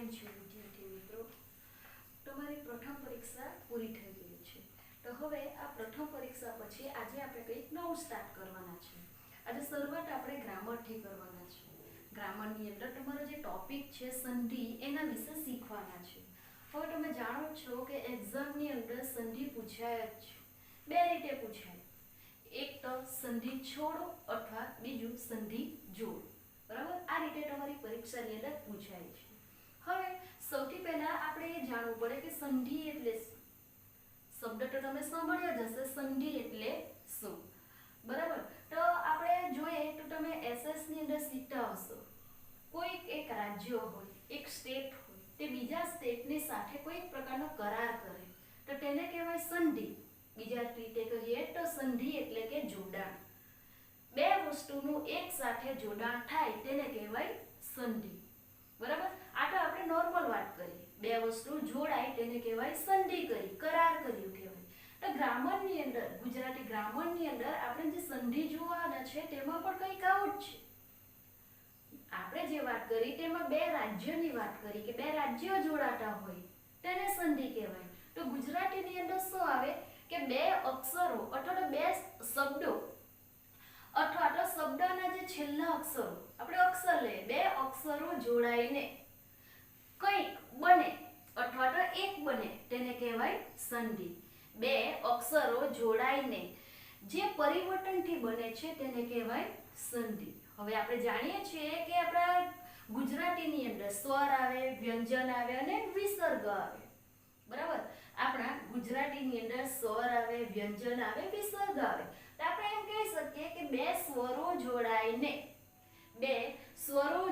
કેમ છો વિદ્યાર્થી મિત્રો? તમારી પ્રથમ પરીક્ષા પૂરી થઈ ગઈ છે. તો હવે આ પ્રથમ પરીક્ષા પછી આજે આપણે કંઈક નવું સ્ટાર્ટ કરવાના છે. આજે શરૂઆત આપણે ગ્રામરથી કરવાના છે. ગ્રામરની અંદર તમારો જે ટોપિક છે સંધિ એના વિશે શીખવાના છે. હવે તમે જાણો છો કે એક્ઝામની અંદર સંધિ પૂછાય જ છે. બે રીતે પૂછાય. એક તો સંધિ છોડો અથવા બીજું સંધિ જોડો. બરાબર? આ રીતે તમારી પરીક્ષાની અંદર પૂછાય છે. હવે સૌથી પહેલા આપણે એ જાણવું પડે કે સંધિ એટલે શું. શબ્દ તો તમે સાંભળ્યા જ હશે, સંધિ એટલે શું. બરાબર? તો આપણે જોઈએ તો તમે એસએસ ની અંદર શીખતા હશો. કોઈ એક રાજ્ય હોય, એક સ્ટેટ હોય, તે બીજા સ્ટેટની સાથે કોઈ પ્રકારનો કરાર કરે તો તેને કહેવાય સંધિ. બીજા રીતે કહીએ તો સંધિ એટલે કે જોડાણ. બે વસ્તુનું એક સાથે જોડાણ થાય તેને કહેવાય સંધિ. બરાબર? આ તો આપણે નોર્મલ વાત કરીએ. બે વસ્તુ જોડાય તેને કહેવાય સંધિ કરી, કરાર કર્યું કહેવાય. તો ગ્રામરની અંદર, ગુજરાતી ગ્રામરની અંદર આપણે જે સંધિ જોવાના છે તેમાં પણ કંઈક આવું જ છે. આપણે જે વાત કરી તેમાં બે રાજ્યની વાત કરી કે બે રાજ્યો જોડાતા હોય તેને સંધિ કહેવાય. તો ગુજરાતીની અંદર શું આવે કે બે અક્ષરો અથવા તો બે શબ્દો અથવા તો શબ્દના જે છેલ્લા અક્ષરો, આપણે અક્ષર લઈએ, બે અક્ષરો જોડાઈને કંઈક બને અથવા તો એક બને તેને કહેવાય સંધિ. બે અક્ષરો જોડાઈને જે પરિવર્તનથી બને છે તેને કહેવાય સંધિ. હવે આપણે જાણીએ છીએ કે આપણા ગુજરાતીની અંદર સ્વર આવે, વ્યંજન આવે અને વિસર્ગ આવે. બરાબર? આપણા ગુજરાતીની અંદર સ્વર આવે, વ્યંજન આવે, વિસર્ગ આવે. તો આપણે એમ કહી શકીએ કે બે સ્વરો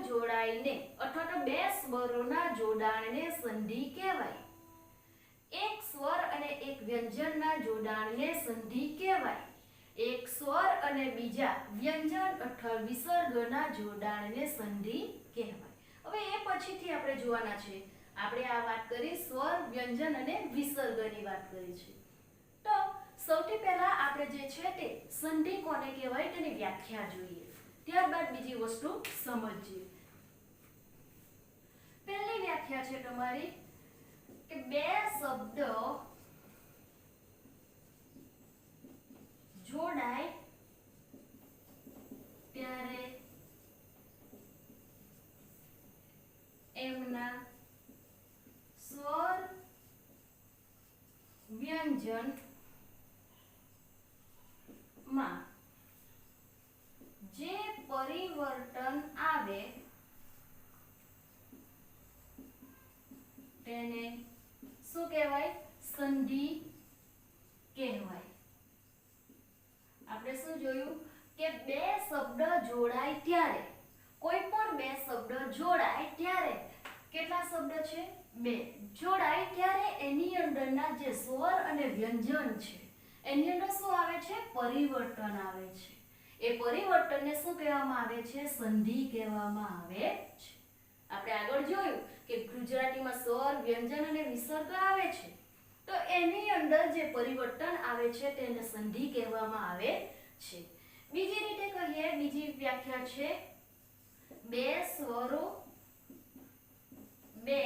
જોડાઈને અથવા તો બે સ્વરોના જોડાણને સંધિ કહેવાય. એક સ્વર અને એક વ્યંજનના જોડાણને સંધિ કહેવાય. એક સ્વર અને બીજા વ્યંજન અથવા વિસર્ગના જોડાણને સંધિ કહેવાય. હવે એ પછીથી આપણે જોવાના છે. આપણે આ વાત કરી સ્વર, વ્યંજન અને વિસર્ગની વાત કરી છે. તો સૌથી પહેલા આપણે જે છે તે સંધિ કોને કહેવાય તેની વ્યાખ્યા જોઈએ. ત્યારબાદ બીજી વસ્તુ સમજીએ. પહેલી વ્યાખ્યા છે તમારી કે બે શબ્દ જોડાય ત્યારે એમના સ્વર, વ્યંજન માં જે પરિવર્તન આવે તેને શું કહેવાય? સંધિ કહેવાય. આપણે શું જોયું કે બે શબ્દ જોડાય ત્યારે, કોઈ પણ બે શબ્દ જોડાય ત્યારે, કેટલા શબ્દ છે? બે. જોડાય ત્યારે એની અંદરના જે સ્વર અને વ્યંજન છે એની અંદર શું આવે છે? પરિવર્તન આવે છે. એ પરિવર્તનને શું કહેવામાં આવે છે? સંધિ કહેવામાં આવે છે. આપણે આગળ જોયું કે ગુજરાતીમાં સ્વર, વ્યંજન અને વિસર્ગ આવે છે. તો એની અંદર જે પરિવર્તન આવે છે તેને સંધિ કહેવામાં આવે છે. બીજી રીતે કહીએ, બીજી વ્યાખ્યા છે બે સ્વરો, બે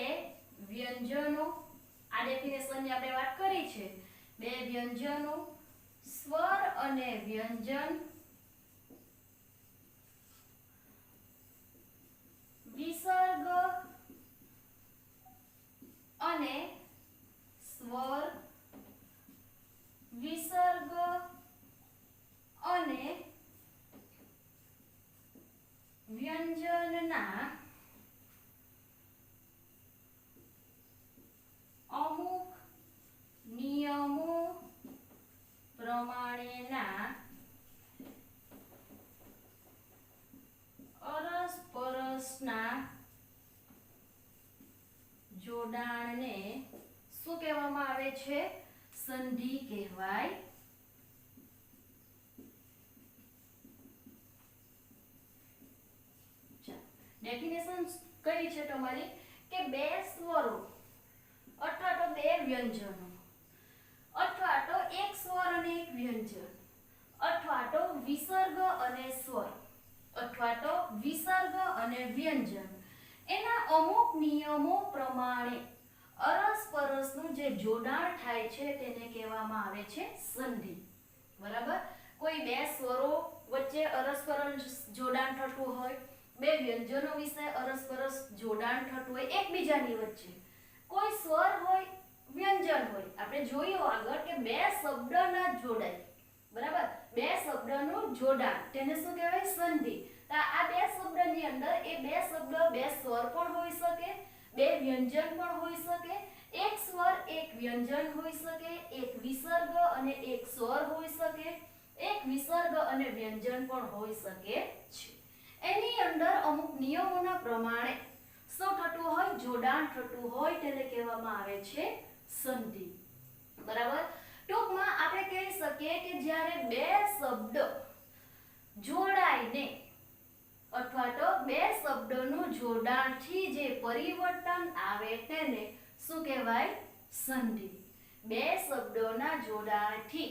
વ્યંજનો. આ ડેફિનેશનની આપણે વાત કરી છે. બે વ્યંજનો, સ્વર અને વ્યંજન, વિસર્ગ અને સ્વર, વિસર્ગ અને વ્યંજનના અમુક નિયમો પ્રમાણેના અરસપરસના જોડાણને શું કહેવામાં આવે છે? સંધિ કહેવાય. ડેફિનેશન કઈ છે તમારી કે બે સ્વરો અથવા તો બે વ્યંજનો અથવા તો એક સ્વર અને એક વ્યંજન અથવા તો વિસર્ગ અને સ્વર અથવા તો વિસર્ગ અને વ્યંજન એના અમુક નિયમો પ્રમાણે અરસપરસનું જે જોડાણ થાય છે તેને કહેવામાં આવે છે સંધિ. બરાબર. કોઈ બે સ્વરો વચ્ચે અરસપરસ જોડાણ થતું હોય, બે વ્યંજનો વિશે અરસપરસ જોડાણ થતું હોય એકબીજાની વચ્ચે, કોઈ સ્વર હોય વ્યંજન હોય, આપણે જોયું આગળ કે બે શબ્દ ના જોડાય. બરાબર. બે શબ્દનું જોડાણ તેને શું કહેવાય? સંધિ. તો આ બે શબ્દની અંદર એ બે શબ્દ બે સ્વર પણ હોઈ શકે, બે વ્યંજન પણ હોઈ શકે, એક સ્વર એક વ્યંજન હોઈ શકે, એક વિસર્ગ અને એક સ્વર હોઈ શકે, એક વિસર્ગ અને વ્યંજન પણ હોઈ શકે છે. એની અંદર અમુક નિયમોના પ્રમાણે શું થતું હોય? જોડાણ થતું હોય તેને કહેવામાં આવે છે સંધિ. બરાબર. ટૂંકમાં આપણે કહી શકીએ કે જ્યારે બે શબ્દ જોડાઈને અથવા તો બે શબ્દનું જોડાણથી જે પરિવર્તન આવે તેને શું કહેવાય? સંધિ. બે શબ્દોના જોડાણથી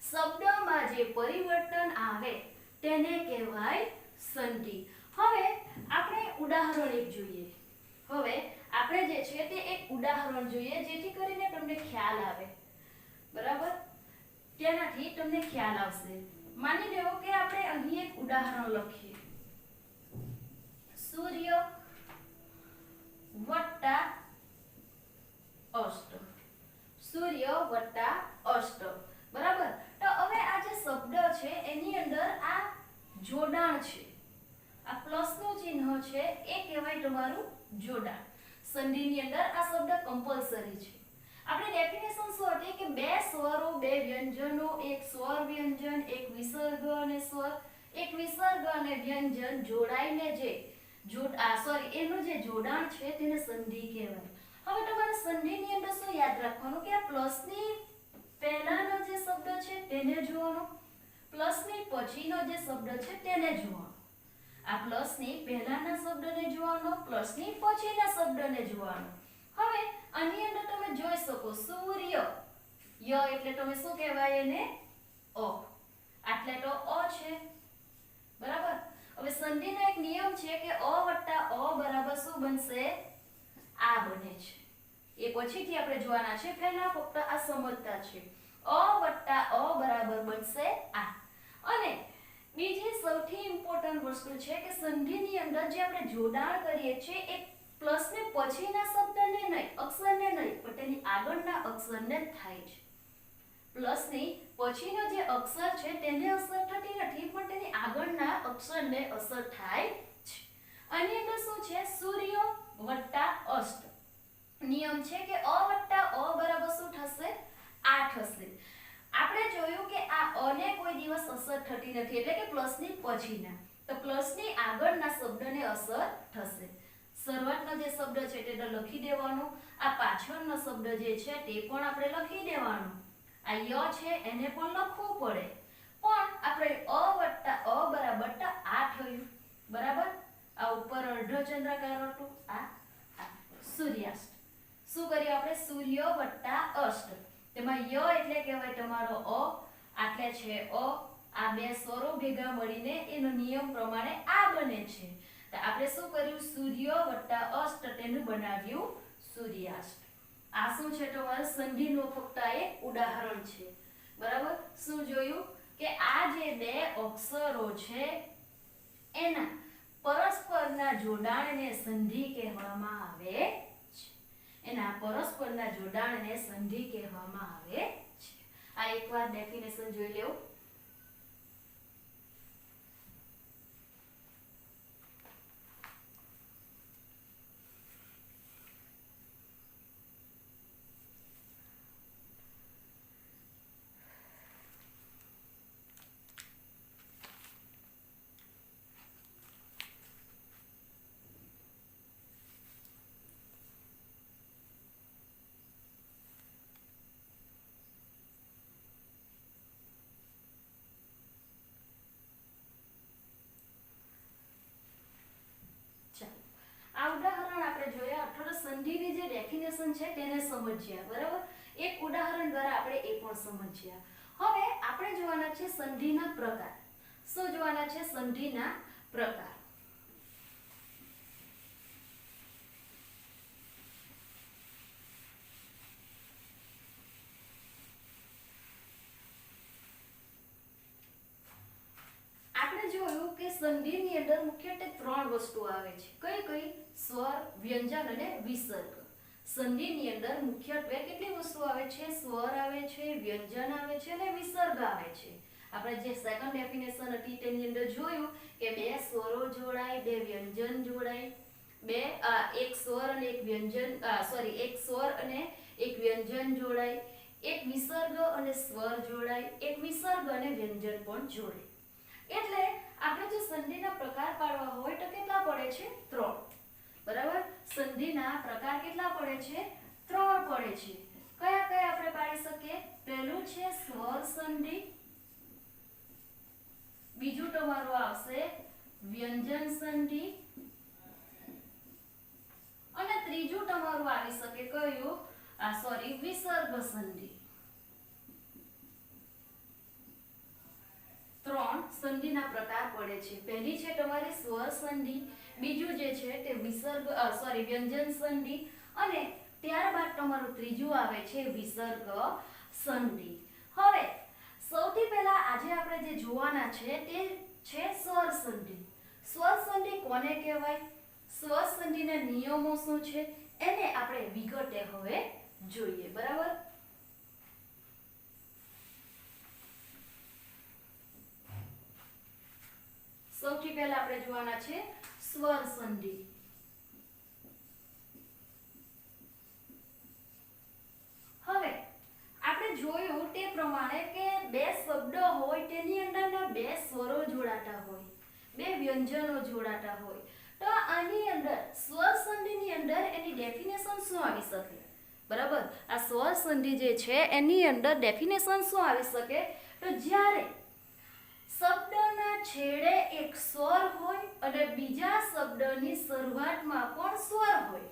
શબ્દમાં જે પરિવર્તન આવે તેને કહેવાય સંધિ. હવે આપણે ઉદાહરણ એક જોઈએ. હવે આપણે જે છે તે એક ઉદાહરણ જોઈએ જેથી કરીને તમને ખ્યાલ આવે. બરાબર. તેનાથી તમને ખ્યાલ આવશે. માની લો કે આપણે અહીં એક ઉદાહરણ લખીએ. સૂર્ય વત્તા અષ્ટ. સૂર્ય વત્તા અષ્ટ. બરાબર. તો હવે આ જે શબ્દ છે એની અંદર આ જોડાણ છે. આ પ્લસનું ચિહ્ન છે એ કહેવાય તમારું જોડાણ. સંધિની અંદર આ શબ્દ કમ્પલસરી છે. આપણે ડેફિનેશન શું હતી કે બે સ્વરો બે વ્યંજનો, એક સ્વર વ્યંજન, એક વિસર્ગ અને સ્વર, એક વિસર્ગ અને વ્યંજન જોડાઈને જે એનું જે જોડાણ છે તેને સંધિ કહેવાય. હવે તમારે સંધિની અંદર શું યાદ રાખવાનું કે આ પ્લસની પહેલાનો જે શબ્દ છે તેને જોવાનો, પ્લસની પછીનો જે શબ્દ છે તેને જોવાનો. આ પ્લસની પહેલાના શબ્દને જોવાનો, પ્લસની પછીના શબ્દને જોવાનો. હવે આની અંદર તમે જોઈ શકો સૂર્ય, ય એટલે તમે શું કહેવાય એને? અ. આટલે તો અ છે. બરાબર. હવે સંધિનો એક નિયમ છે કે અ વત્તા અ બરાબર શું બનશે? આ બને છે. એ પછીથી આપણે જોવાના છે, પહેલા ફક્ત આ સમજતા છે. અ વત્તા અ બરાબર બનશે આ. અને બીજી સૌથી ઇમ્પોર્ટન્ટ વસ્તુ છે કે સંધિની અંદર જે આપણે જોડાણ કરીએ છીએ એ પ્લસને પછીના શબ્દને નહીં, અક્ષરને નહીં, પણ તેની આગળના અક્ષરને થાય છે. પ્લસની પછીનો જે અક્ષર છે તેને અસર થતી નથી, પણ તેની આગળના અક્ષરને અસર થાય છે. આની અંદર શું છે? સૂર્ય વત્તા અષ્ટ. નિયમ છે કે અ વત્તા અ બરાબર શું થશે? આ થશે. આપણે જોયું કે આ અને કોઈ દિવસ અસર થતી નથી, એટલે કે પ્લસની પછીના. તો પ્લસની આગળના શબ્દને અસર થશે. શરૂઆતનો જે શબ્દ છે તે તો લખી દેવાનો, આ પાછળનો શબ્દ જે છે તે પણ આપણે લખી દેવાનો. આ ય છે એને પણ લખવું પડે, પણ આપણે અ વત્તા અ બરાબર તો આ થયું. બરાબર. આ ઉપર અર્ધચંદ્રાકાર હતું, આ સૂર્યાસ્ત. શું કર્યું આપણે? સૂર્ય વત્તા અષ્ટ. તેમાં ય એટલે કહેવાય તમારો અ, આટલે છે અ. આ બે સ્વરો ભેગા મળીને એનો નિયમ પ્રમાણે આ બને છે. તો આપણે શું કર્યું? સૂર્ય વત્તા અષ્ટ તેનું બનાવ્યું સૂર્યાસ્ત. આ શું છે? તમારું સંધિનું ફક્ત એક ઉદાહરણ છે. બરાબર. શું જોયું કે આ જે બે અક્ષરો છે એના પરસ્પરના જોડાણને સંધિ કહેવામાં આવે છે. એના પરસ્પરના જોડાણને સંધિ કહેવામાં આવે છે. આ એકવાર ડેફિનેશન જોઈ લેવું. આ ઉદાહરણ આપણે જોયા અથવા સંધિની જે ડેફિનેશન છે તેને સમજ્યા. બરાબર. એક ઉદાહરણ દ્વારા આપણે એ પણ સમજ્યા. હવે આપણે જોવાના છે સંધિના પ્રકાર. શું જોવાના છે? સંધિના પ્રકાર. જોયું કે સંધિની અંદર મુખ્યત્વે 3 વસ્તુ આવે છે. કઈ કઈ? સ્વર, વ્યંજન અને વિસર્ગ. સંધિની અંદર મુખ્યત્વે કેટલી વસ્તુ આવે છે? સ્વર આવે છે, વ્યંજન આવે છે અને વિસર્ગ આવે છે. આપણે જે સેકન્ડ ડેફિનેશન હતી તેની અંદર જોયું કે બે સ્વરો જોડાય, બે વ્યંજન જોડાય, એક સ્વર અને એક વ્યંજન એક સ્વર અને એક વ્યંજન જોડાય, એક વિસર્ગ અને સ્વર જોડાય, એક વિસર્ગ અને વ્યંજન પણ જોડાય. એટલે આપણે જો સંધિના પ્રકાર પાડવા હોય તો કેટલા પડે છે? 3. બરાબર? સંધિના પ્રકાર કેટલા પડે છે? 3 પડે છે. કયા કયા આપણે પાડી શકીએ? પહેલું છે સ્વર સંધિ, બીજું તમારું આવશે વ્યંજન સંધિ અને ત્રીજું તમારું આવી શકે કયું? વિસર્ગ સંધિ. 3 સંધિના પ્રકાર પડે છે. પહેલી છે તમારી સ્વર સંધિ, બીજું જે છે તે વ્યંજન સંધિ અને ત્યારબાદ તમારું ત્રીજું આવે છે વિસર્ગ સંધિ. હવે સૌથી પહેલા આજે આપણે જે જોવાના છે તે છે સ્વર સંધિ. સ્વર સંધિ કોને કહેવાય? સ્વર સંધિના નિયમો શું છે એને આપણે વિગતે હવે જોઈએ. બરાબર? સૌથી પહેલા આપણે જોવાના છે સ્વર સંધિ. હવે આપણે જોયું તે પ્રમાણે કે બે શબ્દ હોય તેની અંદરના બે સ્વરો જોડાતા હોય, બે વ્યંજનો જોડાતા હોય, તો આની અંદર સ્વર સંધિની અંદર એની ડેફિનેશન શું આવી શકે? બરાબર? આ સ્વર સંધિ જે છે એની અંદર ડેફિનેશન શું આવી શકે? તો જ્યારે શબ્દના છેડે એક સ્વર હોય અને બીજા શબ્દની શરૂઆતમાં પણ સ્વર હોય,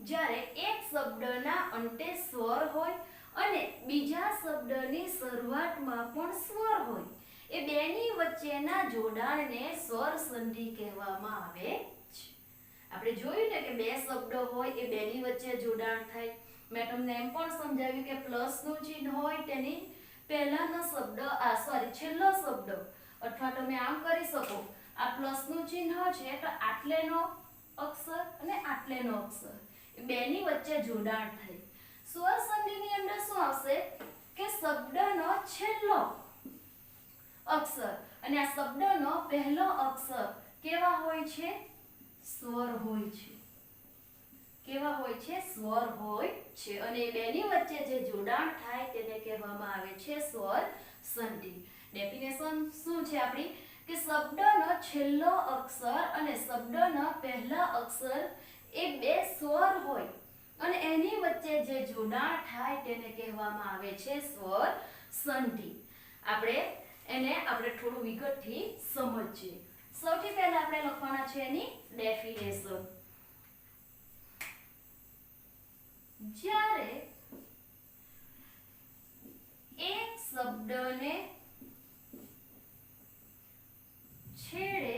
જ્યારે એક શબ્દના અંતે સ્વર હોય અને બીજા શબ્દની શરૂઆતમાં પણ સ્વર હોય, એ બેની વચ્ચેના જોડાણને સ્વર સંધિ કહેવામાં આવે છે. આપણે જોયું ને કે બે શબ્દો હોય એ બેની વચ્ચે જોડાણ થાય. મેં તમને એમ પણ સમજાવ્યું કે પ્લસનું ચિહ્ન હોય તેની પહેલાનો શબ્દ છેલ્લો શબ્દ, અથવા તમે આમ કરી શકો, આ પ્લસનું ચિહ્ન છે તો આટલેનો અક્ષર અને આટલેનો અક્ષર, એ બેની વચ્ચે જોડાણ થાય. સ્વર સંધિની અંદર શું આવશે કે શબ્દનો છેલ્લો અક્ષર અને આ શબ્દનો પહેલો અક્ષર કેવા હોય છે? સ્વર હોય છે. કેવા હોય છે? સ્વર હોય છે. અને બેની વચ્ચે જે જોડાણ થાય તેને કહેવામાં આવે છે સ્વર સંધિ. ડેફિનેશન શું છે આપણી? કે શબ્દનો છેલ્લો અક્ષર અને શબ્દના પહેલા અક્ષર એ બે સ્વર હોય અને એની વચ્ચે જે જોડાણ થાય તેને કહેવામાં આવે છે સ્વર સંધિ. આપણે થોડું વિગતથી સમજીએ. સૌથી પહેલા આપણે લખવાના છે એની ડેફિનેશન. જ્યારે એક શબ્દને છેડે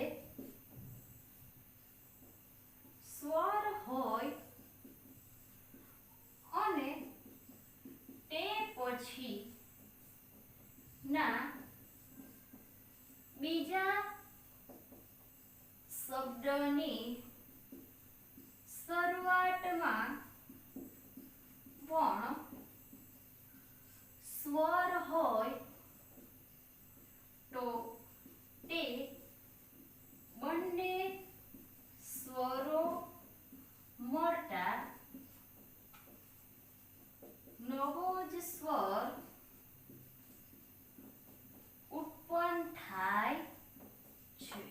સ્વર હોય અને તે પછી ના બીજા શબ્દની શરૂઆતમાં પણ સ્વર હોય તો તે બંને સ્વરો મળતા નવો જ સ્વર ઉત્પન્ન થાય છે.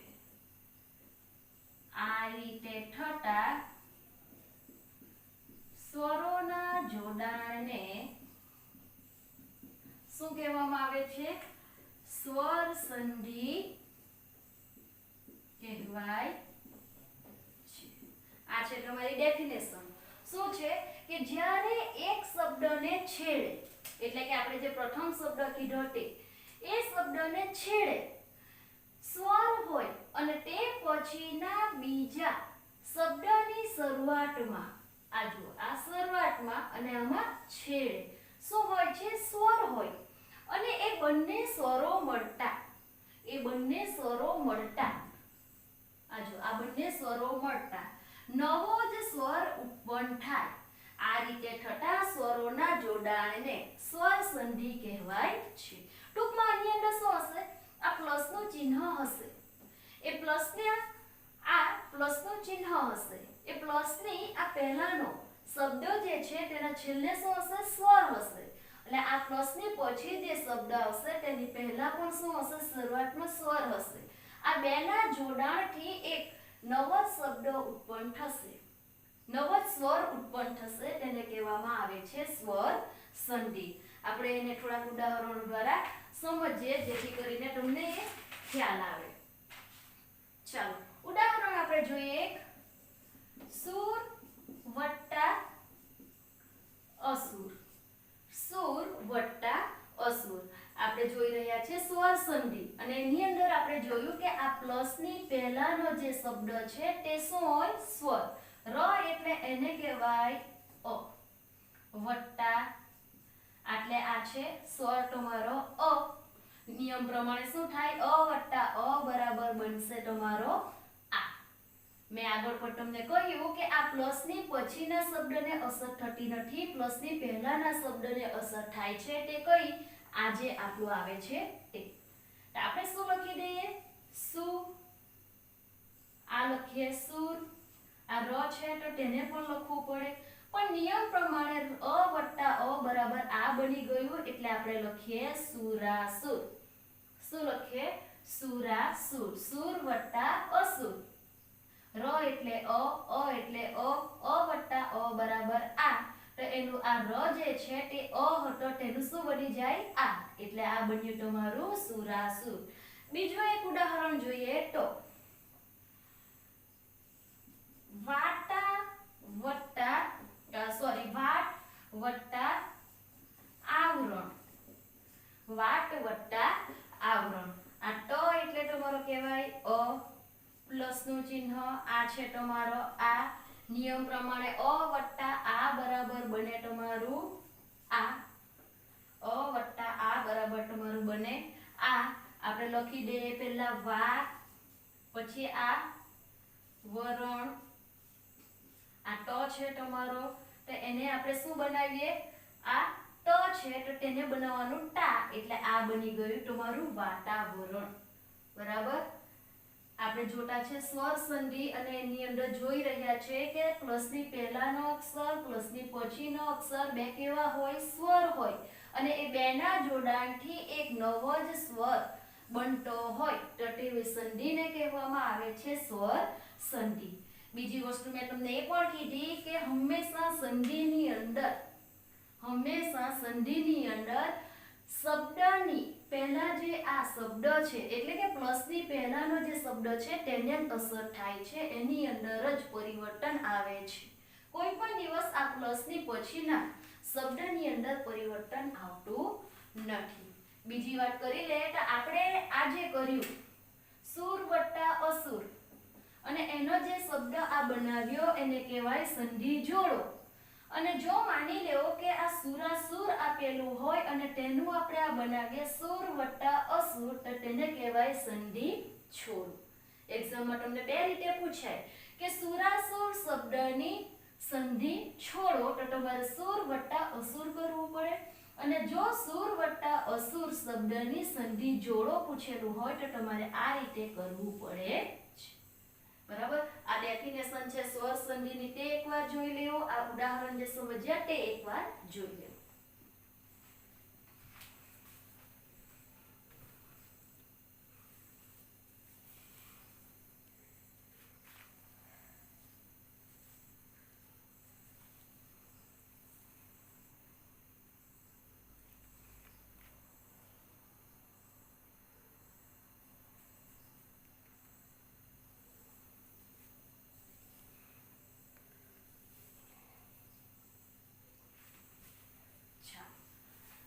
આ રીતે થતા સ્વરોના જોડાણને શું કહેવામાં આવે છે? સ્વર સંધિ કહેવાય છે. આ છે તમારી ડેફિનેશન. શું છે કે જ્યારે એક શબ્દને છેડે, એટલે કે આપણે જે પ્રથમ શબ્દ કીધો તે, એ શબ્દને છેડે સ્વર હોય અને તે પછીના બીજા શબ્દની શરૂઆતમાં, આ જુઓ, આ શરૂઆતમાં અને આમાં છેડે શું હોય છે? સ્વર હોય અને એ બંને સ્વરો મળતા એ બંને સ્વરો મળતા આ બંને સ્વરો મળતા નવો જ સ્વર ઉત્પન્ન થાય. આ રીતે થતા સ્વરોના જોડાણને સ્વર સંધિ કહેવાય છે. ટૂંકમાં આની અંદર શું હશે? આ પ્લસનું ચિહ્ન હશે. એ પ્લસનું ચિહ્ન હશે. એ પ્લસની આ પહેલાનો શબ્દ જે છે તેના છેલ્લે શું હશે? સ્વર હશે. એટલે આ પ્લસની પછી જે શબ્દ આવશે તેની પહેલા પણ શું હશે? શરૂઆતમાં સ્વર હશે. આ બેના જોડાણથી એક નવો શબ્દ ઉત્પન્ન થશે, નવો સ્વર ઉત્પન્ન થશે. તેને કહેવામાં આવે છે સ્વર સંધિ. આપણે એને થોડાક ઉદાહરણો દ્વારા સમજીએ જેથી કરીને તમને એ ખ્યાલ આવે. ચાલો ઉદાહરણ આપણે જોઈએ. સુર વત્તા અસુર. સુર વત્તા અસુર આપણે જોઈ રહ્યા છે સ્વર સંધિ. અને એની અંદર આપણે જોયું કે આ પ્લસની પહેલાનો જે શબ્દ છે તે શું હોય? સ્વર. ર એટલે એને કહેવાય અ. વત્તા એટલે આ છે સ્વર તમારો અ. નિયમ પ્રમાણે શું થાય? અ વત્તા અ બરાબર બનશે તમારો આ. મેં આગળ પણ તમને કહ્યું કે આ પ્લસની પછીના શબ્દને અસર થતી નથી, પ્લસની પહેલાના શબ્દને અસર થાય છે. તે કઈ? આજે આપણું આવે છે તે. આપણે શું લખી દઈએ? સુ. આ લખીએ સુર. આ ર છે તો તેને પણ લખવું પડે. પણ નિયમ પ્રમાણે અ વત્તા અ બરાબર આ બની ગયું એટલે આપણે લખીએ સુરાસુર. શું લખીએ? સુરાસુર. સુર વત્તા અસુર. ર એટલે અ એટલે અ વત્તા અ બરાબર આ. તો એનું આ ર જે છે તે અ હતો તેનું શું બની જાય? આ. એટલે આ બન્યું તમારું સુરાસુર. બીજું એક ઉદાહરણ જોઈએ તો વાટ વત્તા આવરણ. વાટ વત્તા આવરણ. આ ટ એટલે તમારો કહેવાય અ. પ્લસનું ચિહ્ન આ છે તમારો આ. નિયમ પ્રમાણે અ વત્તા આ બરાબર બને તમારું આ. અ વત્તા આ બરાબર તમારું બને આ. આપણે લખી દઈએ પહેલા વા, પછી આ વરણ. આ ટ છે તમારો તો એને આપણે શું બનાવીએ? આ ટ છે તો તેને બનાવવાનું ટા. એટલે આ બની ગયું તમારું વાતાવરણ. બરાબર. આપણે જોતા છે સ્વર સંધિ અને એની અંદર જોઈ રહ્યા છે કે પ્લસની પહેલાનો અક્ષર, પ્લસની પછીનો અક્ષર બે કેવા હોય? સ્વર હોય. અને એ બેના જોડાણથી એક નવો જ સ્વર બનતો હોય તો તે સંધિને કહેવામાં આવે છે સ્વર સંધિ. બીજી વસ્તુ મેં તમને એ પણ કીધી કે હંમેશા સંધિની અંદર શબ્દની પહેલા જે આ શબ્દ છે એટલે કે પ્લસની પહેલાનો જે શબ્દ છે તેને અસર થાય છે. એની અંદર જ પરિવર્તન આવે છે. કોઈ પણ દિવસ આ પ્લસની પછીના શબ્દની અંદર પરિવર્તન આવતું નથી. બીજી વાત કરી લે તો આપણે આ જે કર્યું સુર વત્તા અસુર અને એનો જે શબ્દ આ બનાવ્યો એને કહેવાય સંધિ જોડો. અને જો માની લેવો કે આ સુરાસુર આપેલું હોય અને તેનું આપણે આ બનાવીએ સુર વત્તા અસુર તો તેને કહેવાય સંધિ છોડો. એક્ઝામમાં તમને બે રીતે પૂછાય કે સુરાસુર શબ્દની સંધિ છોડો તો તમારે સુર વત્તા અસુર કરવું પડે. અને જો સુર વત્તા અસુર શબ્દની સંધિ જોડો પૂછેલું હોય તો તમારે આ રીતે કરવું પડે. બરાબર. આ ડેફિનેશન છે સ્વર સંધિની તે એકવાર જોઈ લેવો. આ ઉદાહરણ જે સમજ્યા તે એકવાર જોઈ લેવો.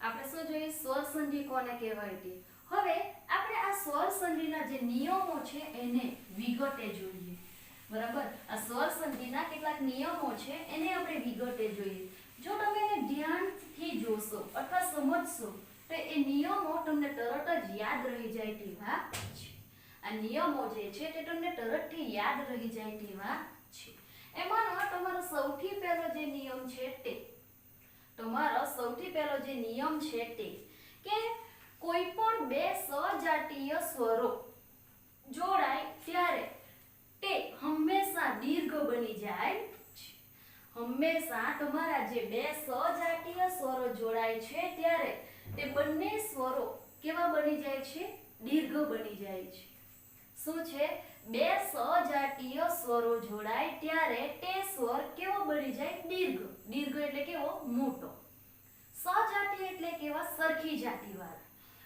આપણે શું જોઈએ? સ્વર સંધિ કોને કહેવાય તે. હવે આપણે આ સ્વર સંધિના જે નિયમો છે એને વિગતે જોઈએ. બરાબર. આ સ્વર સંધિના કેટલાક નિયમો છે એને આપણે વિગતે જોઈએ. જો તમે એને ધ્યાનથી જોશો અથવા સમજશો તો એ નિયમો તમને તરત જ યાદ રહી જાય તેવા છે. આ નિયમો જે છે તે તમને તરતથી યાદ રહી જાય તેવા છે. એમાંનો તમારો સૌથી પહેલો જે નિયમ છે તે તમારો સૌથી પહેલો જે નિયમ છે તે કે કોઈ પણ બે સજાતીય સ્વરો જોડાય ત્યારે તે હંમેશા દીર્ઘ બની જાય છે. હંમેશા તમારા જે બે સજાતીય સ્વરો જોડાય છે ત્યારે તે બંને સ્વરો કેવા બની જાય છે? દીર્ઘ બની જાય છે. શું છે? બે સજાતીય સ્વરો જોડાય ત્યારે તે સ્વર કેવો બની જાય? દીર્ઘ. દીર્ઘ એટલે કેવો? મોટો. સજાતીય એટલે કેવા? સરખી જાતિવાળા.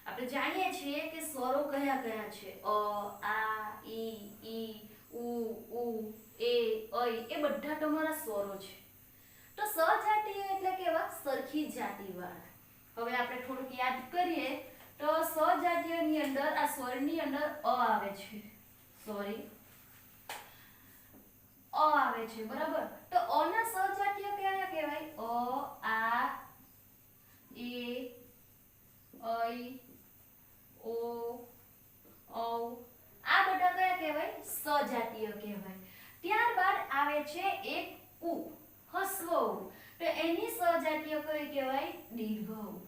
આપણે જાણીએ છીએ કે સ્વરો કયા કયા છે? અ, આ, ઈ, ઉ, એ, ઐ એ બધા તમારા સ્વરો છે. તો સજાતીય એટલે કેવા? સરખી જાતિવાળા. હવે આપણે થોડુંક યાદ કરીએ તો સજાતીયની અંદર આ સ્વરની અંદર અ આવે છે. અ આવે છે, બરાબર? તો અ ના સજાતીય કયા કહેવાય? અ, આ, એ, ઐ, ઓ, ઔ આ બધા કયા કહેવાય? સજાતીય કહેવાય. ત્યારબાદ આવે છે એક ઉ, હસ્વ ઉ. તો એની સજાતીય કઈ કહેવાય? દીર્ઘ ઉ.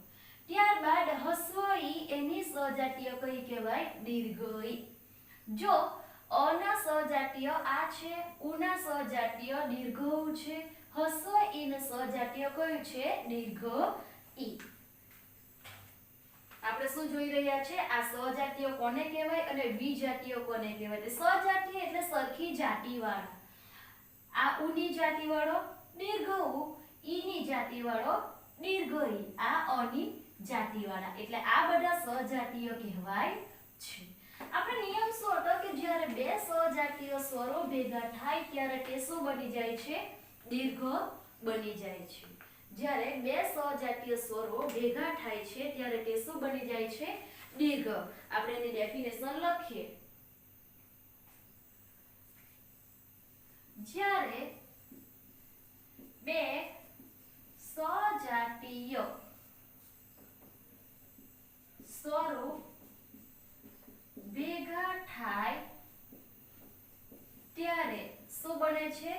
ત્યારબાદ હસ્વ ઈ, એની સજાતીય કઈ કહેવાય? દીર્ઘ ઈ. જો અ ના સજાતીય આ છે, ઉ ના સજાતીય દીર્ઘ ઉ છે, હસ્વ ઈ ના સજાતીય કયું છે? દીર્ઘ ઈ. આપણે શું જોઈ રહ્યા છે? આ સજાતીય કોને કહેવાય અને વિજાતીય કોને કહેવાય? સજાતીય એટલે સરખી જાતિવાળા. આ ઉ ની જાતિવાળો દીર્ઘ ઉ, ઈ ની જાતિવાળો દીર્ઘ ઈ, આ અ ની જાતિવાળા. એટલે આ બધા સજાતીય કહેવાય છે. આપણે નિયમ શું હતો કે જ્યારે બે સજાતીય સ્વરો ભેગા થાય ત્યારે તે શું બની જાય છે? દીર્ઘ બની જાય છે. જ્યારે બે સજાતીય સ્વરો ભેગા થાય છે ત્યારે તે શું બની જાય છે? દીર્ઘ. આપણે એની ડેફિનેશન લખીએ. જ્યારે બે સજાતીય સ્વરો ભેગા થાય ત્યારે શું બને છે?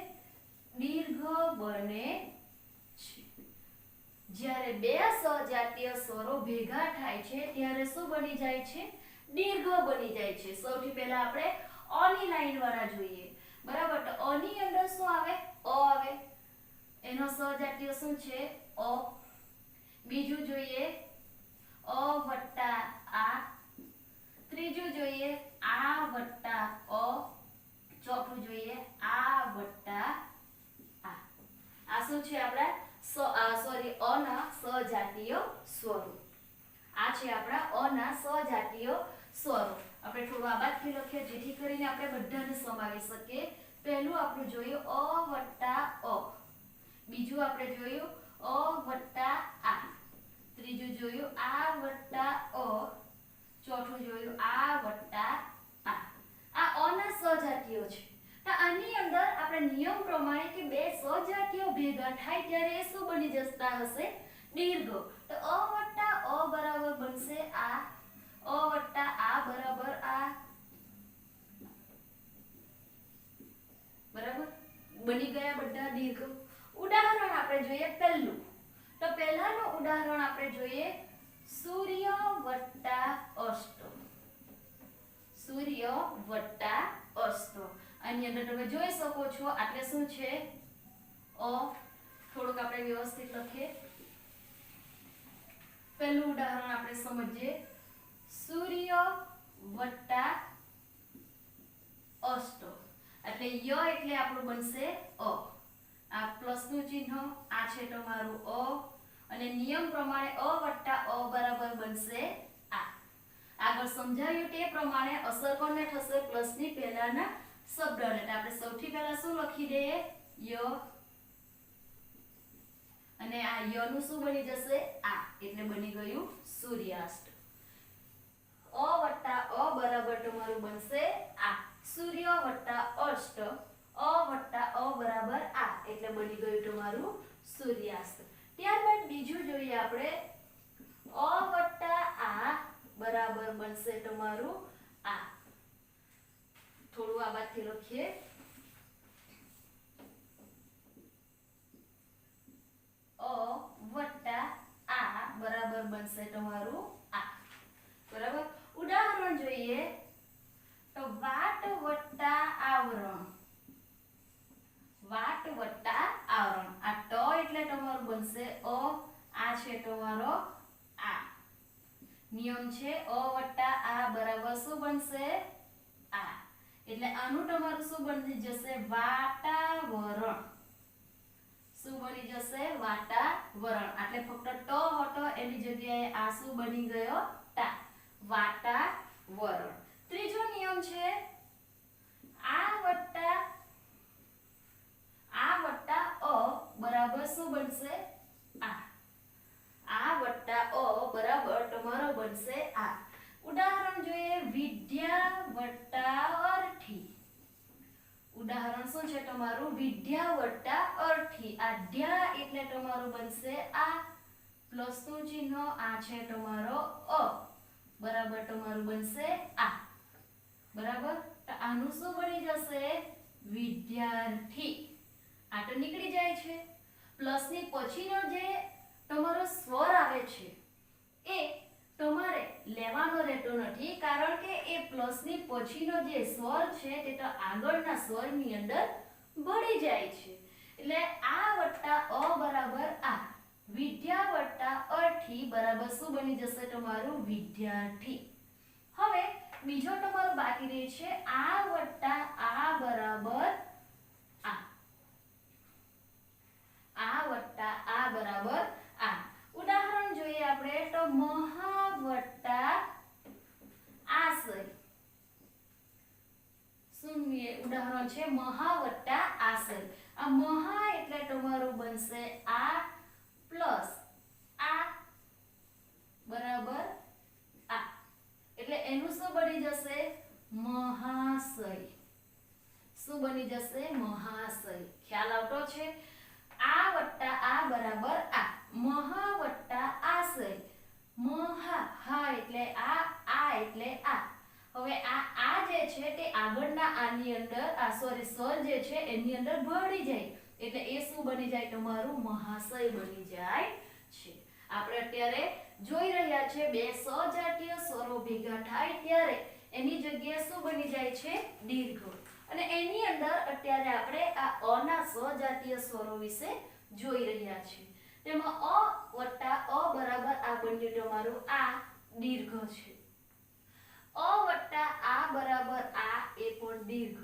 દીર્ઘ બને છે. જ્યારે બે સજાતીય સ્વરો ભેગા થાય છે ત્યારે શું બની જાય છે? દીર્ઘ બની જાય છે. સૌથી પહેલા આપણે અ ની લાઈન વાળા જોઈએ, બરાબર? તો અ ની અંદર શું આવે? અ આવે. એનો સજાતીય શું છે? અ. બીજું જોઈએ અ વત્તા આ. ત્રીજું જોઈએ આ વત્તા અ. ચોથું જોઈએ આ વત્તા આ. આ શું છે? આપણા અ ના સજાતીય સ્વરો. આ છે આપણા અ ના સજાતીય સ્વરો. આપણે થોડું આ બાદથી લખીએ જેથી કરીને આપણે બધાને સમાવી શકીએ. પહેલું આપણું જોયું અ વત્તા અ. બીજું આપણે જોયું અ વત્તા આ. ત્રીજું જોયું આ વત્તા અ. ચોથું જોયું આ વત્તા આ. આ અ ના સજાતીયો છે. તો આની અંદર આપણે નિયમ પ્રમાણે કે બે સજાતીયો ભેગા થાય ત્યારે એ શું બની જતા હશે? દીર્ઘ. તો અ વત્તા અ બરાબર બનશે આ. અ વત્તા આ બરાબર આ. બરાબર? બની ગયા બધા દીર્ઘ. ઉદાહરણ આપણે જોઈએ પહેલું. તો પહેલાનું ઉદાહરણ આપણે જોઈએ સૂર્ય વત્તા અસ્ત. સૂર્ય વત્તા અસ્ત. આની અંદર તમે જોઈ શકો છો આટલે શું છે? અ. થોડુંક આપણે વ્યવસ્થિત લખીએ. પહેલું ઉદાહરણ આપણે સમજીએ. સૂર્ય વત્તા અસ્ત. એટલે ય એટલે આપણું બનશે અ. આ પ્લસ નું ચિહ્ન, આ છે તમારું અ. અને નિયમ પ્રમાણે અ વત્તા અ બરાબર બનશે આ. આગળ સમજાવ્યું તે પ્રમાણે અસર કોને થશે? પ્લસ ની પહેલાના શબ્દને. એટલે આપણે સૌથી પહેલા શું લખી દઈએ? ય. અને આ ય નું શું બની જશે? આ. એટલે બની ગયું સૂર્યાસ્ત. અ વત્તા અ બરાબર તમારું બનશે આ. સૂર્ય વત્તા અસ્ત. અ વત્તા અ બરાબર આ. એટલે બની ગયું તમારું સૂર્યાસ્ત. ત્યારબાદ બીજું જોઈએ આપણે અ વત્તા આ બરાબર બનશે તમારું આ. થોડું આ બાજુથી લખીએ. અ વત્તા આ બરાબર બનશે તમારું આ. બરાબર. ઉદાહરણ જોઈએ તો વાટ વત્તા આવરણ. વાટ વત્તા આવરણ. આ ટ એટલે તમારું બનશે અ, આ છે તમારો આ. નિયમ છે અ વત્તા આ બરાબર શું બનશે આ. એટલે આનું તમારું શું બની જશે વાતાવરણ. શું બની જશે વાતાવરણ. એટલે ફક્ત ટ હતો એની જગ્યાએ આ શું બની ગયો તા. વાતાવરણ. ત્રીજો નિયમ છે આ વત્તા અ બરાબર શું બનશે આ. આ વત્તા અ બરાબર તમારો બનશે આ. ઉદાહરણ જોઈએ વિદ્યા વત્તા અર્થી. ઉદાહરણ શું છે તમારું વિદ્યા વત્તા અર્થી. આ ધ્યા એટલે તમારું બનશે આ પ્લસ નું ચિહ્ન આ છે તમારો અ બરાબર તમારું બનશે આ. બરાબર. તો આનું શું બની જશે વિદ્યાર્થી. આ તો નીકળી જાય છે. પ્લસ ની પછીનો જે તમારો સ્વર આવે છે એ તમારે લેવાનો રહેતો નથી, કારણ કે એ પ્લસ ની પછીનો જે સ્વર છે તે તો આગળના સ્વરની અંદર ભળી જાય છે. એટલે આ વત્તા અ બરાબર આ. વિદ્યા વત્તા અર્થી બરાબર શું બની જશે તમારું વિદ્યાર્થી. હવે બીજો તમારું બાકી રહે છે આ વત્તા આ બરાબર આ. આ વત્તા આ બરાબર આ. ઉદાહરણ જોઈએ આપણે તો મહા વત્તા આશય. શૂન્ય ઉદાહરણ છે મહા વત્તા આશય. આ મહા એટલે તમારું બનશે આ પ્લસ આ બરાબર આ. એટલે એનું શું બની જશે મહાશય. શું બની જશે મહાશય. ખ્યાલ આવતો છે. આ વત્તા આ બરાબર આ. મહા વત્તા આશય. મહા હા એટલે આ એટલે આ. હવે આ જે છે તે આગળના આની અંદર આ સોરી સ્વર જે છે એની અંદર ભળી જાય એટલે એ શું બની જાય તમારું મહાશય બની જાય છે. આપણે અત્યારે જોઈ રહ્યા છે બે સજાતીય સ્વરો ભેગા થાય ત્યારે એની જગ્યાએ શું બની જાય છે દીર્ઘ. અને એની અંદર અત્યારે આપણે આ અ ના સજાતીય સ્વરો વિશે જોઈ રહ્યા છીએ. તેમાં અ વત્તા અ બરાબર આ બન્યું તમારું આ દીર્ઘ છે. અ વત્તા આ બરાબર આ એ પણ દીર્ઘ.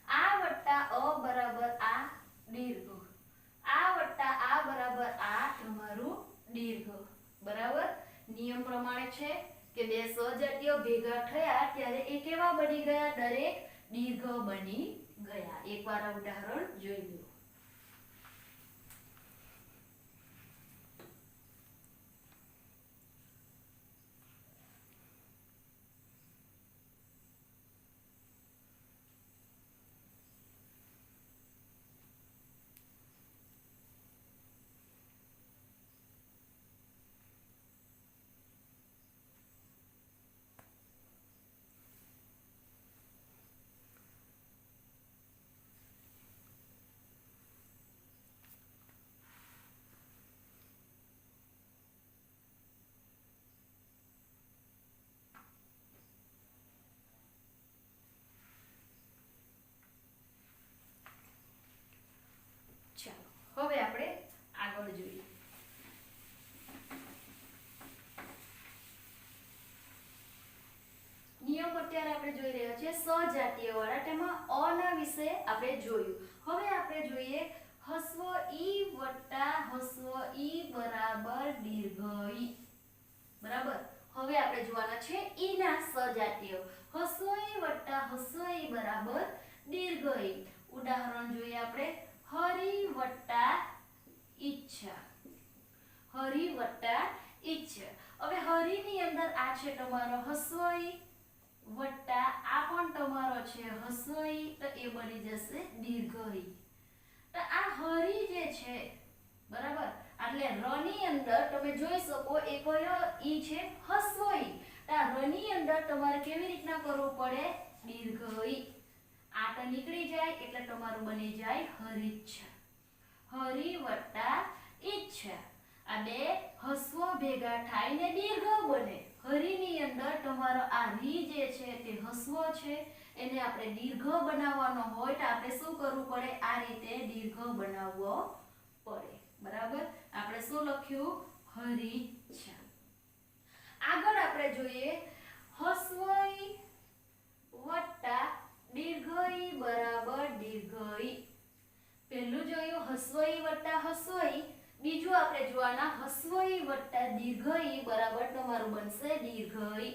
આ વત્તા અ બરાબર આ દીર્ઘ. આ વત્તા આ બરાબર આ તમારું દીર્ઘ. બરાબર. નિયમ પ્રમાણે છે કે બે સજાતીય ભેગા થયા ત્યારે એ કેવા બની ગયા દરેક દીર્ઘ બની ગયા. એકવાર આ ઉદાહરણ જોઈ લો. ચાલો હવે આપણે આગળ જોઈએ. નિયમ અત્યારે આપણે જોઈ રહ્યા છીએ સજાતીય વાળા. તેમાં અ ના વિશે આપણે જોયું. હવે આપણે જોઈએ હસ્વ ઈ વત્તા હસ્વ ઈ બરાબર દીર્ઘ ઈ. બરાબર. હવે આપણે જોવાના છે ઈ ના સજાતીય. હસ્વ ઈ વત્તા હસ્વ ઈ બરાબર દીર્ઘ ઈ. ઉદાહરણ જોઈએ આપણે હરિ વત્તા ઈચ્છા. હરિ વત્તા ઈચ્છા. હવે હરિ ની અંદર આ છે તમારો હસ્વ ઈ વત્તા આ પણ તમારો છે હસ્વ ઈ, તો એ બની જશે દીર્ઘ ઈ. તો આ હરિ જે છે બરાબર એટલે ર ની અંદર તમે જોઈ શકો એ કયો ઈ છે હસ્વ ઈ તો આ ર ની અંદર તમારે કેવી રીતના કરવું પડે દીર્ઘ ઈ આ તો નીકળી જાય એટલે તમારું બની જાય હરિચ્છા હરિ વત્તા ઈચ્છા આ બે હસ્વ ભેગા થાય ને દીર્ઘ બને હરિ ની અંદર તમારો આ રી જે છે તે હસ્વ છે એને આપણે દીર્ઘ બનાવવાનો હોય તો આપણે શું કરવું પડે આ રીતે દીર્ઘ બનાવવો પડે બરાબર આપણે શું લખ્યું હરિચ્છા આગળ આપણે જોઈએ હસ્વ ઈ વત્તા દીર્ઘ ઈ બરાબર દીર્ઘ ઈ પહેલું જોયું હસ્વ ઈ વત્તા હસ્વ ઈ બીજું આપણે જોવાના હસ્વ ઈ વત્તા દીર્ઘ ઈ બરાબર તમારું બનશે દીર્ઘ ઈ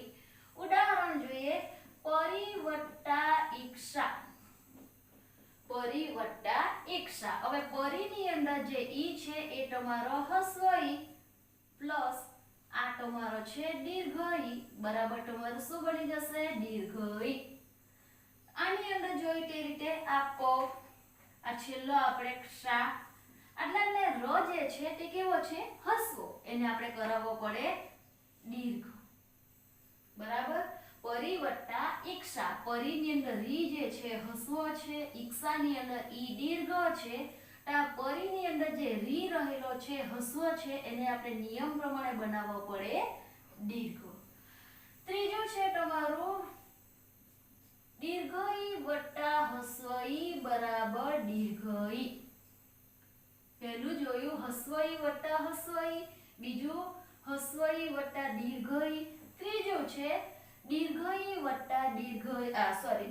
ઉદાહરણ જોઈએ પરી વત્તા ઈક્ષા પરી વત્તા ઈક્ષા હવે પરી ની અંદર જે ઈ છે એ તમારો હસ્વ ઈ પ્લસ આ તમારો છે દીર્ઘ ઈ બરાબર તમારું શું બની જશે દીર્ઘ ઈ આની અંદર જોઈ તે રીતે આ પ આ છેલ્લો આપણે ક્ષા એટલે ર જે છે તે કેવો છે હસવો એને આપણે કરાવવો પડે દીર્ઘ બરાબર પરી વત્તા ઈક્ષા પરી ની અંદર રી જે છે હસવો છે ઈક્ષા ની અંદર ઈ દીર્ઘ છે આ પરી ની અંદર જે રી રહેલો છે હસવો છે એને આપણે નિયમ પ્રમાણે બનાવવો પડે દીર્ઘ ત્રીજું છે તમારું દીર્ઘ ઈ વત્તા હસ્વ ઈ બરાબર દીર્ઘ ઈ પહેલું જોયું હસ્વ ઈ વત્તા હસ્વ ઈ બીજું હસ્વ ઈ વત્તા દીર્ઘ ઈ ત્રીજું છે દીર્ઘ ઈ વત્તા દીર્ઘ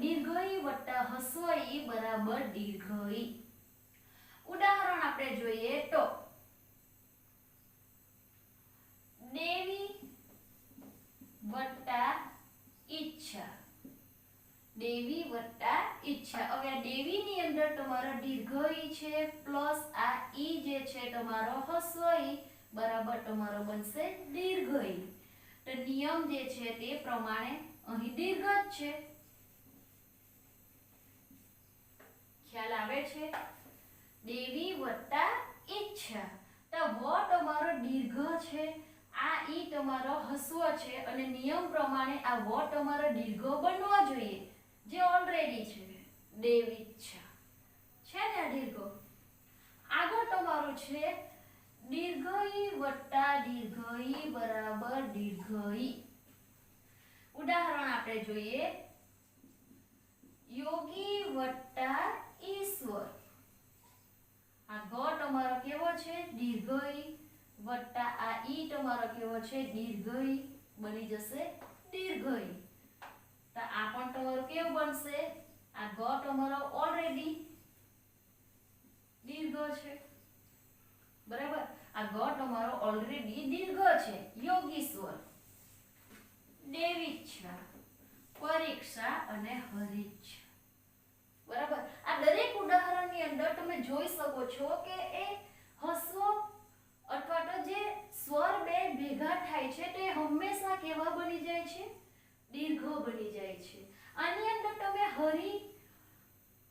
દીર્ઘ ઈ વત્તા હસ્વ ઈ બરાબર દીર્ઘ ઈ ઉદાહરણ આપણે જોઈએ તો દેવી વત્તા ઈચ્છા દેવી વત્તા ઈચ્છા હવે આ દેવી ની અંદર તમારો દીર્ઘ ઈ છે પ્લસ આ ઈ જે છે તમારો હસ્વ ઈ બરાબર તમારો બનશે દીર્ઘ ઈ તો નિયમ જે છે તે પ્રમાણે અહીં દીર્ઘ જ છે ખ્યાલ આવે છે દેવી વત્તા ઈચ્છા તો વ તમારો દીર્ઘ છે આ ઈ તમારો હસ્વ છે અને નિયમ પ્રમાણે આ વ તમારો દીર્ઘ બનવો જોઈએ જે ઓલરેડી છે દેવીચ્છા છે ને દીર્ઘ આગળ તમારું છે દીર્ઘ ઈ વત્તા દીર્ઘ ઈ બરાબર દીર્ઘ ઈ ઉદાહરણ આપણે જોઈએ યોગી વત્તા ઈશ્વર આ ગ તમારો કેવો છે દીર્ઘ ઈ વત્તા આ ઈ તમારો કેવો છે દીર્ઘ ઈ બની જશે દીર્ઘ ઈ તો આ પણ તમારું કેવું બનશે આ ગ તમારો ઓલરેડી દીર્ઘ છે બરાબર આ ગ તમારો ઓલરેડી દીર્ઘ છે યોગીશ્વર દેવીચ્છા પરીક્ષા અને હરિચ્છા બરાબર આ દરેક ઉદાહરણની અંદર તમે જોઈ શકો છો કે એ હસ્વ અથવા તો જે સ્વર બે ભેગા થાય છે તે હંમેશા કેવા બની જાય છે દીર્ઘ બની જાય છે આની અંદર તમે હરિ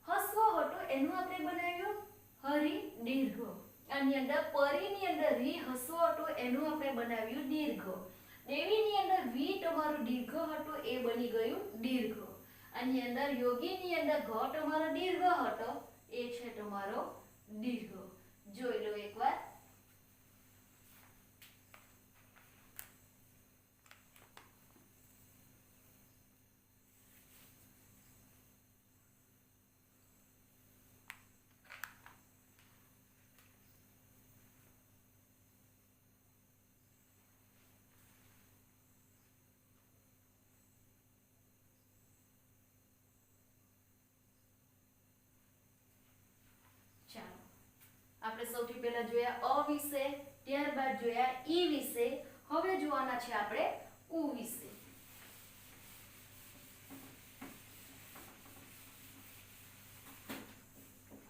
હસ્વ હતો એનું આપણે બનાવ્યું હરિ દીર્ઘ આની અંદર પરી ની અંદર રી હસ્વ હતો એનું આપણે બનાવ્યું દીર્ઘ દેવી ની અંદર વી તમારું દીર્ઘ હતો એ બની ગયું દીર્ઘ આની અંદર યોગી ની અંદર ઘ તમારો દીર્ઘ હતો એ છે તમારો દીર્ઘ જોઈ લો એકવાર આપણે સૌથી પહેલા જોયા અ વિશે ત્યારબાદ જોયા ઈ વિશે હવે જોવાના છે આપણે ઉ વિશે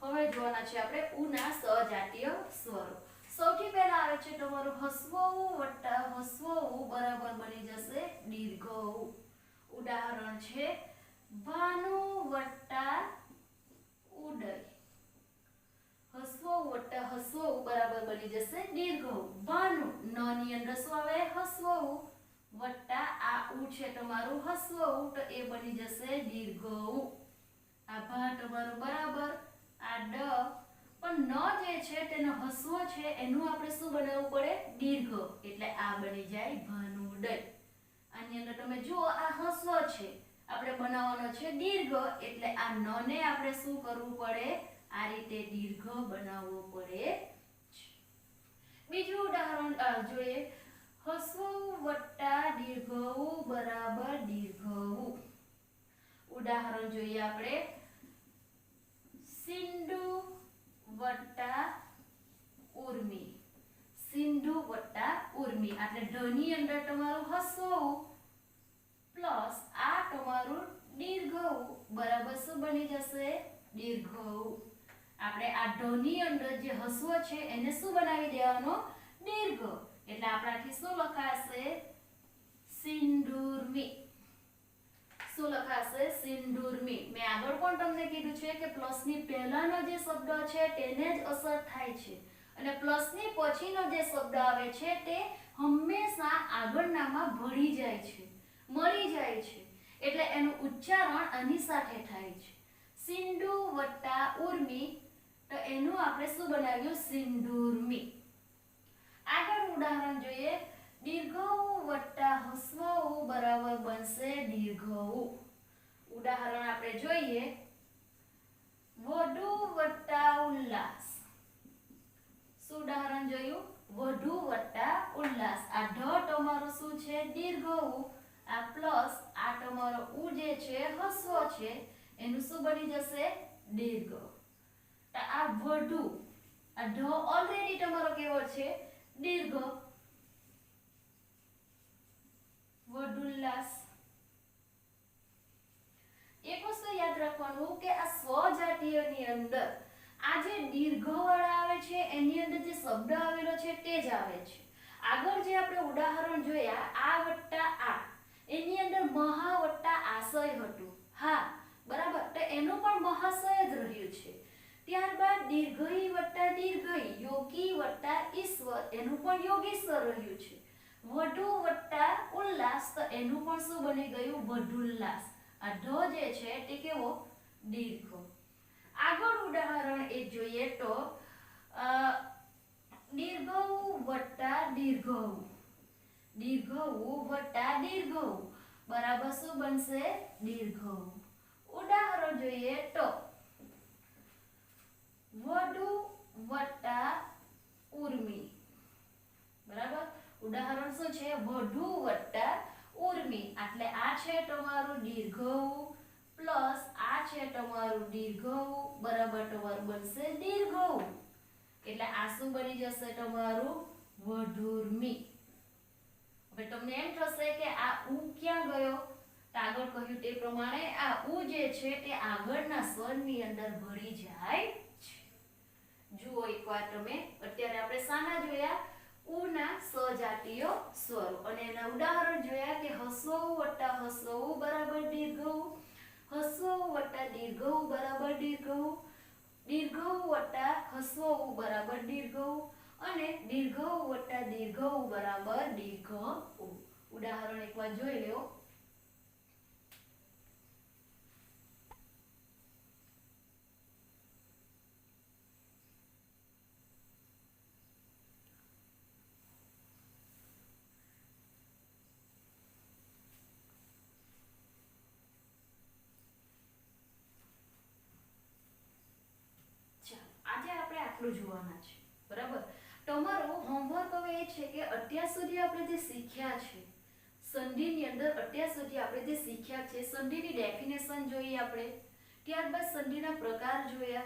હવે જોવાના છે આપણે ઉ ના સજાતીય સ્વરો સૌથી પહેલા આવે છે તમારો હસ્વ ઉ વત્તા હસ્વ ઉ બરાબર બની જશે દીર્ઘ ઉ ઉદાહરણ છે ભાનુ વત્તા ઉદય હસ્વ વત્તા હસ્વ બરાબર બની જશે હસ્વ ઉ વત્તા આ ઉ છે તમારું હસ્વ ઉ, તો એ બની જશે દીર્ઘ ઉ. આ ભા તમારું બરાબર, આ ડ પણ ન જે છે તેનો હસ્વ છે એનું આપણે શું બનાવવું પડે? દીર્ઘ. એટલે આ બની જાય ભાનું ડ. આની અંદર તમે જુઓ આ હસ્વ છે, આપણે બનાવવાનો છે દીર્ઘ, એટલે આ ન ને આપણે શું કરવું પડે? આ રીતે દીર્ઘ બનાવવો પડે. બીજું ઉદાહરણ જોઈએ. હસ્વ ઉ વત્તા દીર્ઘ ઉ બરાબર દીર્ઘ ઉ. ઉદાહરણ જોઈએ આપણે. સિંધુ વત્તા ઉર્મી. સિંધુ વત્તા ઉર્મી એટલે ઢ ની અંદર તમારું હસ્વ ઉ પ્લસ આ તમારું દીર્ઘ ઉ બરાબર શું બની જશે? દીર્ઘ ઉ. આપણે આ ઢ ની અંદર જે હસ્વ છે એને શું બનાવી દેવાનો? દીર્ઘ. એટલે આપણાથી શું લખાશે? સિંદૂરમી. શું લખાશે? સિંદૂરમી. મેં આગળ પણ તમને કીધું છે કે પ્લસ ની પહેલાનો જે શબ્દ છે તેને જ અસર થાય છે અને પ્લસ ની પછીનો જે શબ્દ આવે છે તે હંમેશા આગળનામાં ભળી જાય છે, મળી જાય છે. એટલે એનું ઉચ્ચારણ આની સાથે થાય છે. સિંધુ વત્તા ઉર્મી, તો એનું આપણે શું બનાવ્યું? સિંદૂરમી. આગળ ઉદાહરણ જોઈએ. દીર્ઘ ઉ વત્તા હસ્વ ઉ બરાબર બનશે દીર્ઘ ઉ. ઉદાહરણ આપણે જોઈએ. વધુ વત્તા ઉલ્લાસ. શું ઉદાહરણ જોયું? વધુ વત્તા ઉલ્લાસ. આ ઢ તમારો શું છે? દીર્ઘ ઉ. આ પ્લસ આ તમારો ઉ જે છે હસ્વ છે એનું શું બની જશે? દીર્ઘ. આ વધુ, આ ઢ ઓલરેડી તમારો કેવો છે? દીર્ઘ. વધુલ્લાસ. એક વસ્તુ યાદ રાખવાનું કે આ સ્વજાતીયની અંદર આ જે દીર્ઘવાળા આવે છે એની અંદર જે શબ્દ આવેલો છે તે જ આવે છે. આગળ જે આપણે ઉદાહરણ જોયા આ વત્તા આ, એની અંદર મહા વત્તા આશય હતું. હા બરાબર, તો એનું પણ મહાશય જ રહ્યું છે. ત્યારબાદ દીર્ઘઈ વત્તા દીર્ઘઈ, યોગી વત્તા ઈશ્વર, એનું પણ યોગીશ્વર રહ્યું છે. વધુ વત્તા ઉલ્લાસ, તો એનું પણ શું બની ગયું? વધુલ્લાસ. આ ઢ જે છે તે કેવો? દીર્ઘ. આગળ ઉદાહરણ એક જોઈએ તો દીર્ઘ ઉ વત્તા દીર્ઘ ઉ. દીર્ઘ ઉ વત્તા દીર્ઘ ઉ બરાબર શું બનશે? દીર્ઘ ઉ. ઉદાહરણ જોઈએ તો વધુ વત્તા ઉર્મી. બરાબર, ઉદાહરણ શું છે? વધુ વત્તા ઉર્મી. એટલે આ છે તમારું દીર્ઘ ઉ પ્લસ આ છે તમારું દીર્ઘ ઉ બરાબર તમારું બનશે દીર્ઘ ઉ. એટલે આ શું બની જશે તમારું? વધુર્મી. હવે તમને એમ થશે કે આ ઉ ક્યાં ગયો? તો આગળ કહ્યું તે પ્રમાણે આ ઉ જે છે તે આગળના સ્વરની અંદર ભળી જાય છે. જુઓ એકવાર તમે. અત્યારે આપણે શાના જોયા? ઉ ના સજાતીય સ્વરો અને એના ઉદાહરણ જોયા કે હસ્વ ઉ વત્તા હસ્વ ઉ બરાબર દીર્ઘ ઉ, હસ્વ ઉ વત્તા દીર્ઘ ઉ બરાબર દીર્ઘ ઉ, દીર્ઘ ઉ વત્તા હસ્વ ઉ બરાબર દીર્ઘ ઉ અને દીર્ઘ ઉ વત્તા દીર્ઘ ઉ બરાબર દીર્ઘ ઉ. ઉદાહરણ એકવાર જોઈ લો. આજે આપણે આટલું જોવાના છે. બરાબર, તમારું હોમવર્ક હવે એ છે કે અત્યાર સુધી આપણે જે શીખ્યા છે સંધિની અંદર, અત્યાર સુધી આપણે જે શીખ્યા છે સંધિની ડેફિનેશન જોઈએ આપણે, ત્યારબાદ સંધિના પ્રકાર જોયા,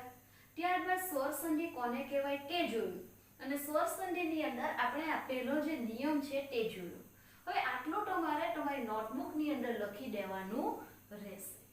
ત્યારબાદ સ્વર સંધિ કોને કહેવાય તે જોયું અને સ્વર સંધિની અંદર આપણે આપેલો જે નિયમ છે તે જોયો. હવે આટલું તમારે તમારી નોટબુકની અંદર લખી દેવાનું રહેશે.